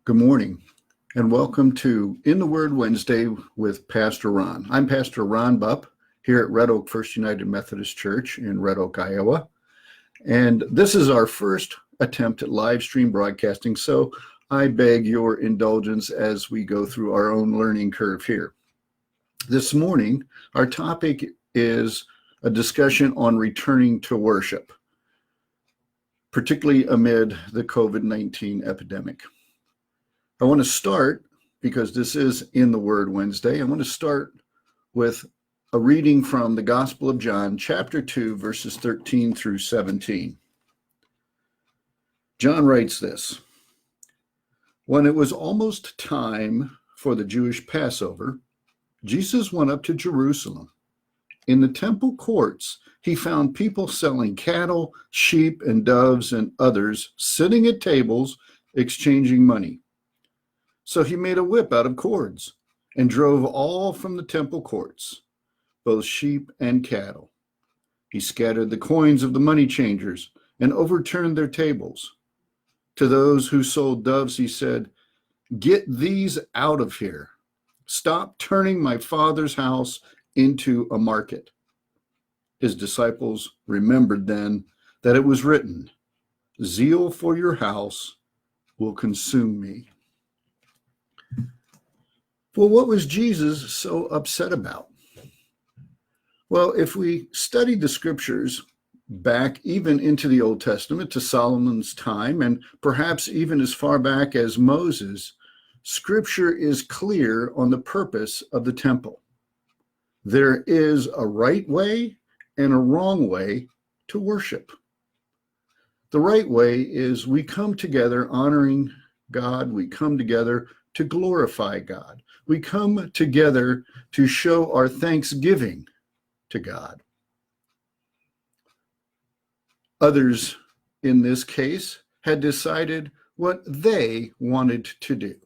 Good morning, and welcome to In the Word Wednesday with Pastor Ron. I'm Pastor Ron Bupp here at Red Oak First United Methodist Church in Red Oak, Iowa. And this is our first attempt at live stream broadcasting, so I beg your indulgence as we go through our own learning curve here. This morning, our topic is a discussion on returning to worship, particularly amid the COVID-19 epidemic. I want to start, because this is In the Word Wednesday, I want to start with a reading from the Gospel of John, chapter 2, verses 13 through 17. John writes this: When it was almost time for the Jewish Passover, Jesus went up to Jerusalem. In the temple courts, he found people selling cattle, sheep, and doves, and others sitting at tables exchanging money. So he made a whip out of cords and drove all from the temple courts, both sheep and cattle. He scattered the coins of the money changers and overturned their tables. To those who sold doves, he said, "Get these out of here. Stop turning my Father's house into a market." His disciples remembered then that it was written, "Zeal for your house will consume me." Well, what was Jesus so upset about? Well, if we study the scriptures back even into the Old Testament to Solomon's time, and perhaps even as far back as Moses, scripture is clear on the purpose of the temple. There is a right way and a wrong way to worship. The right way is we come together honoring God. We come together to glorify God. We come together to show our thanksgiving to God. Others in this case had decided what they wanted to do,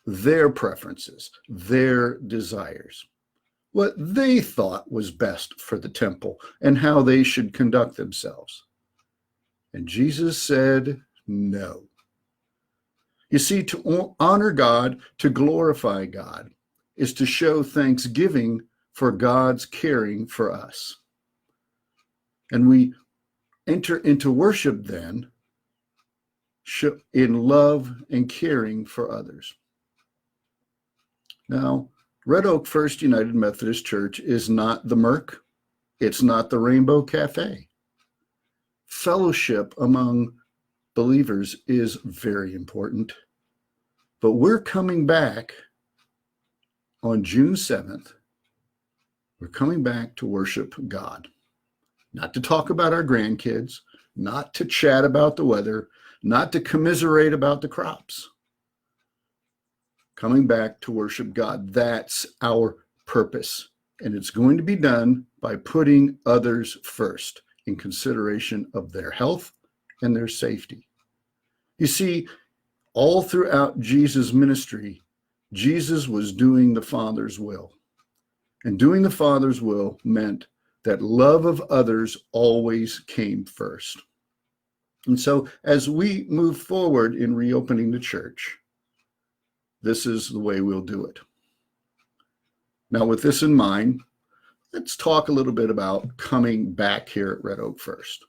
their preferences, their desires, what they thought was best for the temple and how they should conduct themselves. And Jesus said no. You see, to honor God, to glorify God, is to show thanksgiving for God's caring for us. And we enter into worship then in love and caring for others. Now, Red Oak First United Methodist Church is not the Merc. It's not the Rainbow Cafe. Fellowship among believers is very important. But we're coming back on June 7th. We're coming back to worship God, not to talk about our grandkids, not to chat about the weather, not to commiserate about the crops. Coming back to worship God. That's our purpose. And it's going to be done by putting others first in consideration of their health and their safety. You see, all throughout Jesus' ministry, Jesus was doing the Father's will. And doing the Father's will meant that love of others always came first. And so as we move forward in reopening the church, this is the way we'll do it. Now, with this in mind, let's talk a little bit about coming back here at Red Oak First.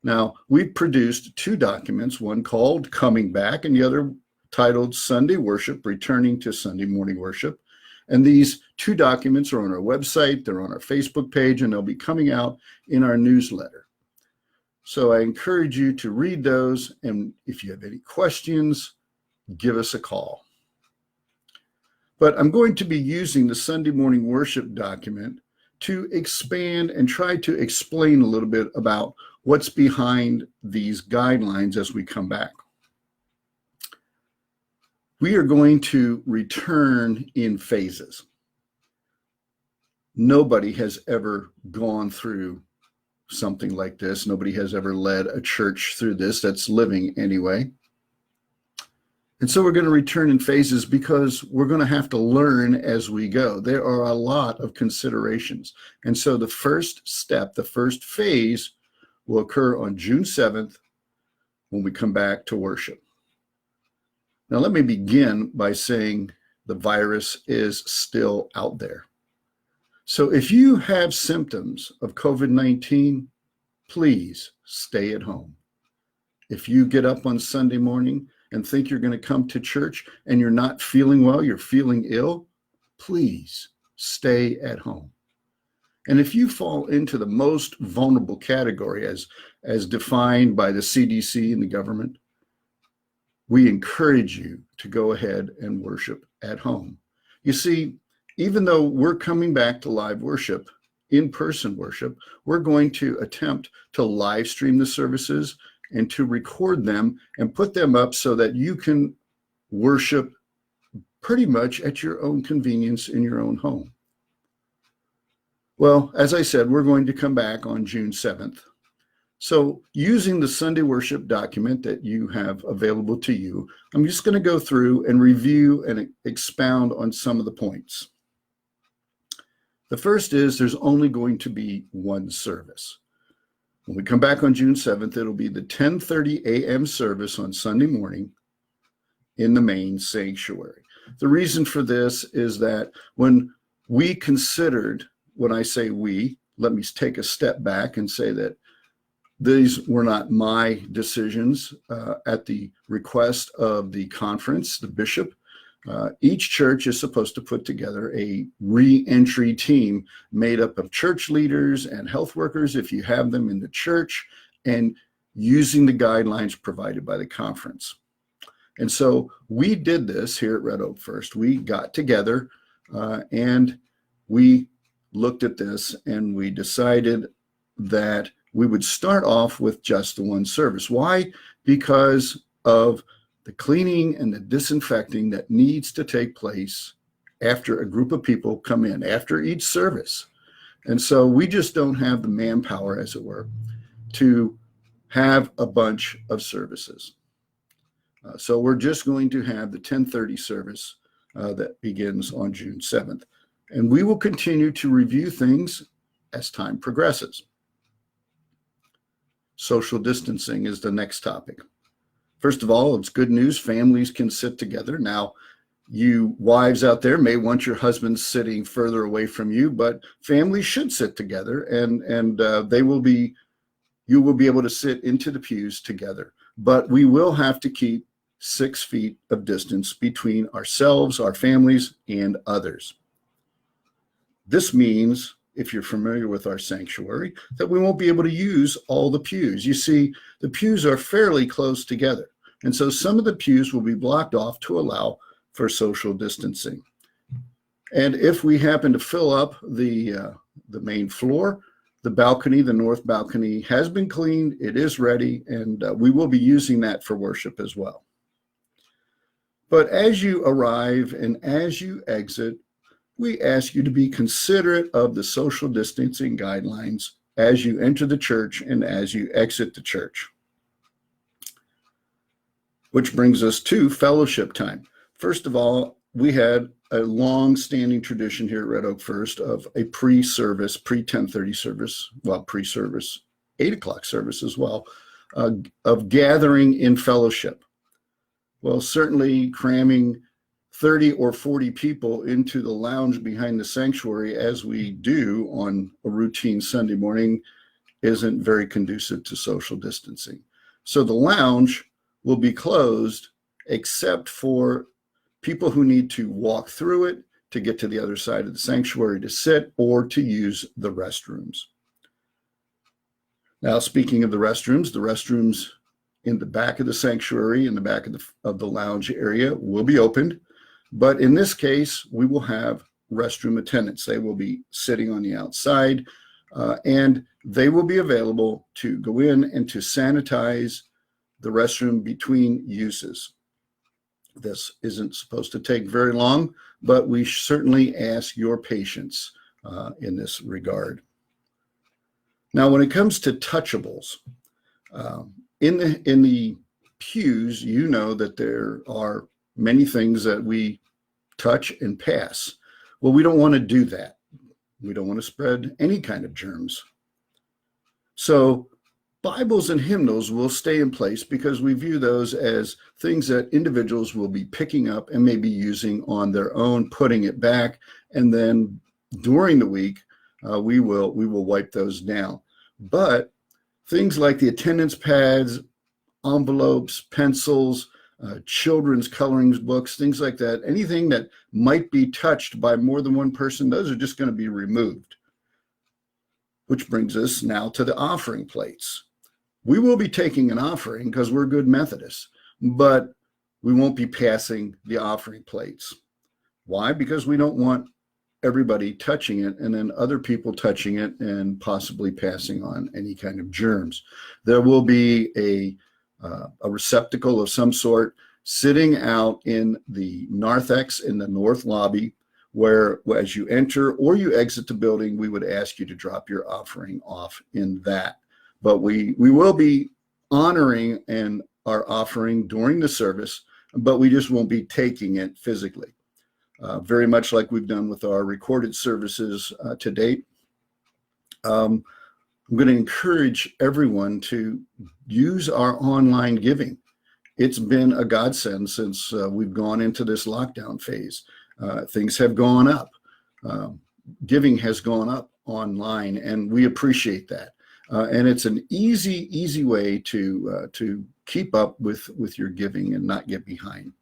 Now, we've produced two documents, one called Coming Back and the other titled Sunday Worship, Returning to Sunday Morning Worship. And these two documents are on our website, they're on our Facebook page, and they'll be coming out in our newsletter. So I encourage you to read those, and if you have any questions, give us a call. But I'm going to be using the Sunday Morning Worship document to expand and try to explain a little bit about what's behind these guidelines as we come back. We are going to return in phases. Nobody has ever gone through something like this. Nobody has ever led a church through this that's living anyway. And so we're going to return in phases because we're going to have to learn as we go. There are a lot of considerations. And so the first step, the first phase, will occur on June 7th when we come back to worship. Now, let me begin by saying the virus is still out there. So if you have symptoms of COVID-19, please stay at home. If you get up on Sunday morning and think you're going to come to church and you're not feeling well, you're feeling ill, please stay at home. And if you fall into the most vulnerable category as defined by the CDC and the government, we encourage you to go ahead and worship at home. You see, even though we're coming back to live worship, in-person worship, we're going to attempt to live stream the services and to record them and put them up so that you can worship pretty much at your own convenience in your own home. Well, as I said, we're going to come back on June 7th. So using the Sunday worship document that you have available to you, I'm just going to go through and review and expound on some of the points. The first is there's only going to be one service. When we come back on June 7th, it'll be the 10:30 a.m. service on Sunday morning in the main sanctuary. The reason for this is that when we considered, when I say we, let me take a step back and say that these were not my decisions at the request of the conference, the bishop. Each church is supposed to put together a re-entry team made up of church leaders and health workers, if you have them in the church, and using the guidelines provided by the conference. And so we did this here at Red Oak First. We got together and we looked at this and we decided that we would start off with just the one service. Why? Because of the cleaning and the disinfecting that needs to take place after a group of people come in, after each service. And so we just don't have the manpower, as it were, to have a bunch of services. So we're just going to have the 10:30 service that begins on June 7th. And we will continue to review things as time progresses. Social distancing is the next topic. First of all, it's good news. Families can sit together. Now, you wives out there may want your husband sitting further away from you, but families should sit together and you will be able to sit into the pews together. But we will have to keep 6 feet of distance between ourselves, our families, and others. This means, if you're familiar with our sanctuary, that we won't be able to use all the pews. You see, the pews are fairly close together. And so some of the pews will be blocked off to allow for social distancing. And if we happen to fill up the main floor, the balcony, the north balcony, has been cleaned. It is ready, and we will be using that for worship as well. But as you arrive and as you exit, we ask you to be considerate of the social distancing guidelines as you enter the church and as you exit the church. Which brings us to fellowship time. First of all, we had a long-standing tradition here at Red Oak First of a pre-service, pre-10:30 service, well, pre-service, 8 o'clock service as well, of gathering in fellowship. Well, certainly cramming 30 or 40 people into the lounge behind the sanctuary, as we do on a routine Sunday morning, isn't very conducive to social distancing. So the lounge will be closed except for people who need to walk through it to get to the other side of the sanctuary to sit or to use the restrooms. Now, speaking of the restrooms in the back of the sanctuary, in the back of the lounge area, will be opened. But in this case, we will have restroom attendants. They will be sitting on the outside, and they will be available to go in and to sanitize the restroom between uses. This isn't supposed to take very long, but we certainly ask your patience in this regard. Now, when it comes to touchables, in the pews, you know that there are many things that we touch and pass. Well, we don't want to do that. We don't want to spread any kind of germs. So Bibles and hymnals will stay in place because we view those as things that individuals will be picking up and maybe using on their own, putting it back, and then during the week, we will wipe those down. But things like the attendance pads, envelopes, pencils, children's coloring books, things like that, anything that might be touched by more than one person, those are just going to be removed. Which brings us now to the offering plates. We will be taking an offering because we're good Methodists, but we won't be passing the offering plates. Why? Because we don't want everybody touching it and then other people touching it and possibly passing on any kind of germs. There will be a receptacle of some sort sitting out in the narthex in the north lobby, where as you enter or you exit the building, we would ask you to drop your offering off in that. But we will be honoring and our offering during the service, but we just won't be taking it physically. Very much like we've done with our recorded services to date. I'm going to encourage everyone to use our online giving. It's been a godsend since we've gone into this lockdown phase. Things have gone up. Giving has gone up online, and we appreciate that. And it's an easy way to keep up with your giving and not get behind.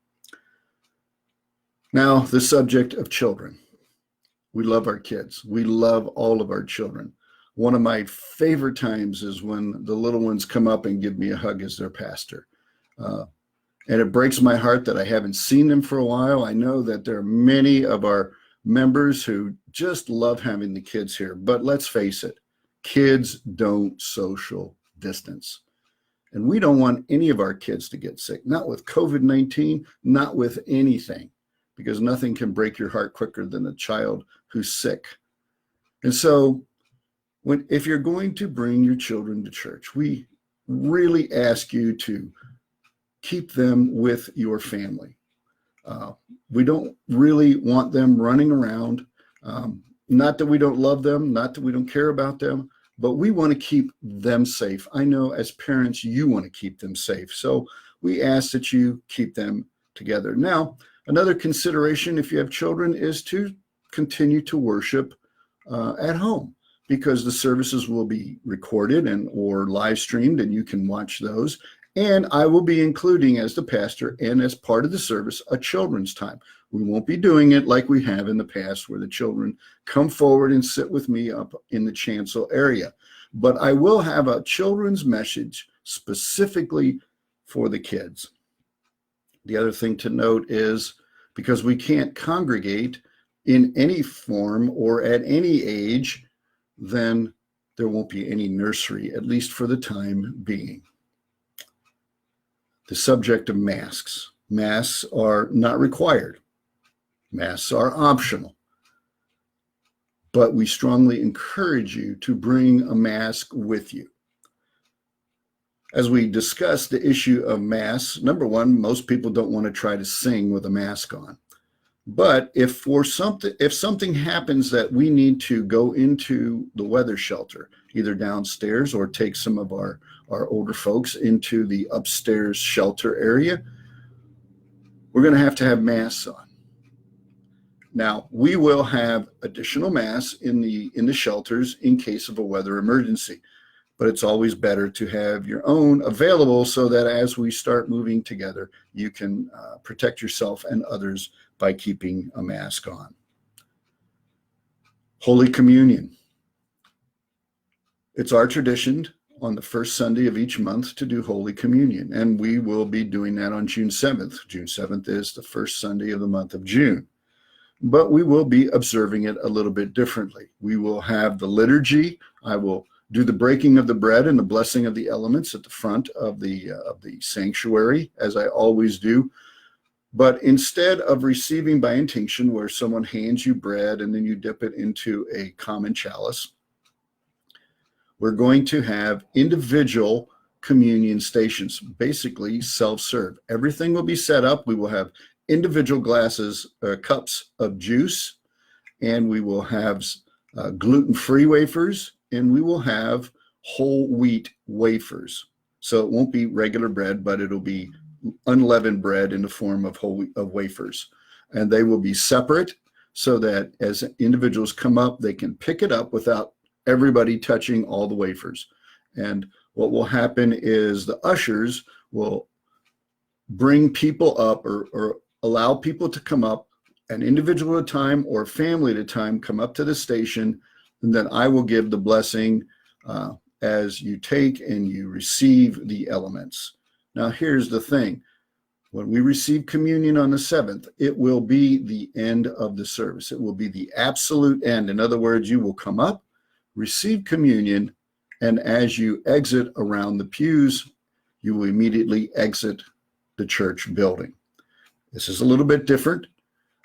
Now, the subject of children. We love our kids. We love all of our children. One of my favorite times is when the little ones come up and give me a hug as their pastor. And it breaks my heart that I haven't seen them for a while. I know that there are many of our members who just love having the kids here. But let's face it, kids don't social distance. And we don't want any of our kids to get sick, not with COVID-19, not with anything, because nothing can break your heart quicker than a child who's sick. And so if you're going to bring your children to church, we really ask you to keep them with your family. We don't really want them running around. Not that we don't love them, not that we don't care about them, but we want to keep them safe. I know as parents, you want to keep them safe. So we ask that you keep them together. Now, another consideration if you have children is to continue to worship at home, because the services will be recorded and or live streamed, and you can watch those. And I will be including, as the pastor and as part of the service, a children's time. We won't be doing it like we have in the past, where the children come forward and sit with me up in the chancel area. But I will have a children's message specifically for the kids. The other thing to note is, because we can't congregate in any form or at any age, then there won't be any nursery, at least for the time being. The subject of masks. Masks are not required. Masks are optional. But we strongly encourage you to bring a mask with you. As we discuss the issue of masks, number one, most people don't want to try to sing with a mask on. But if something happens that we need to go into the weather shelter, either downstairs or take some of our older folks into the upstairs shelter area, we're going to have masks on. Now, we will have additional masks in the shelters in case of a weather emergency, but it's always better to have your own available so that as we start moving together, you can protect yourself and others by keeping a mask on. Holy Communion. It's our tradition on the first Sunday of each month to do Holy Communion, and we will be doing that on June 7th. June 7th is the first Sunday of the month of June, but we will be observing it a little bit differently. We will have the liturgy. I will do the breaking of the bread and the blessing of the elements at the front of the sanctuary, as I always do. But instead of receiving by intinction, where someone hands you bread and then you dip it into a common chalice, we're going to have individual communion stations, basically self-serve. Everything will be set up. We will have individual cups of juice, and we will have gluten-free wafers, and we will have whole wheat wafers. So it won't be regular bread, but it'll be unleavened bread in the form of wafers. And they will be separate so that as individuals come up, they can pick it up without everybody touching all the wafers. And what will happen is the ushers will bring people up or allow people to come up, an individual at a time or family at a time, come up to the station, and then I will give the blessing as you take and you receive the elements. Now, here's the thing. When we receive communion on the 7th, it will be the end of the service. It will be the absolute end. In other words, you will come up, receive communion, and as you exit around the pews, you will immediately exit the church building. This is a little bit different,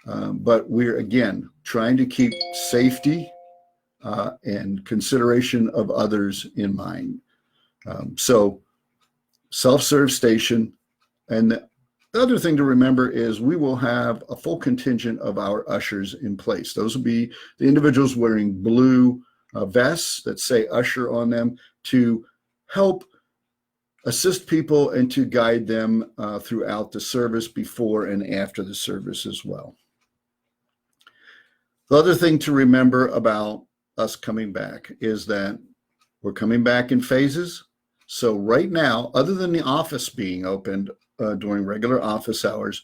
but we're, again, trying to keep safety and consideration of others in mind. So self-serve station. And the other thing to remember is we will have a full contingent of our ushers in place. Those will be the individuals wearing blue vests that say usher on them to help assist people and to guide them throughout the service, before and after the service as well. The other thing to remember about us coming back is that we're coming back in phases. So right now, other than the office being opened during regular office hours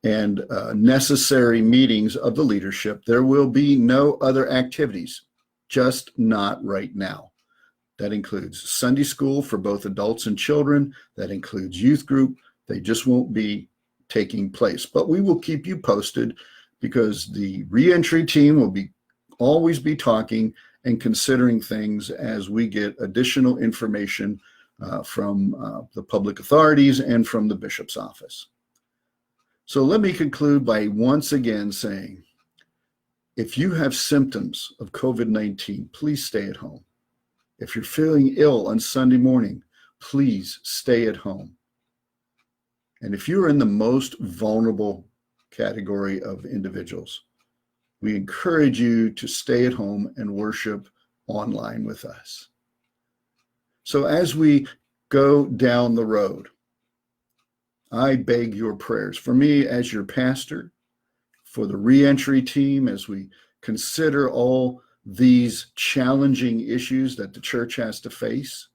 and necessary meetings of the leadership, there will be no other activities, just not right now. That includes Sunday school for both adults and children. That includes youth group. They just won't be taking place. But we will keep you posted, because the reentry team will always be talking and considering things as we get additional information from the public authorities and from the bishop's office. So let me conclude by once again saying, if you have symptoms of COVID-19, please stay at home. If you're feeling ill on Sunday morning, please stay at home. And if you're in the most vulnerable category of individuals, we encourage you to stay at home and worship online with us. So as we go down the road, I beg your prayers for me as your pastor, for the reentry team as we consider all these challenging issues that the church has to face,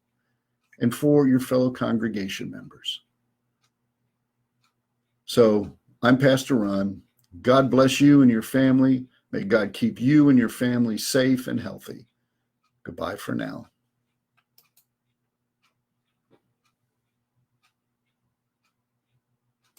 and for your fellow congregation members. So I'm Pastor Ron. God bless you and your family. May God keep you and your family safe and healthy. Goodbye for now.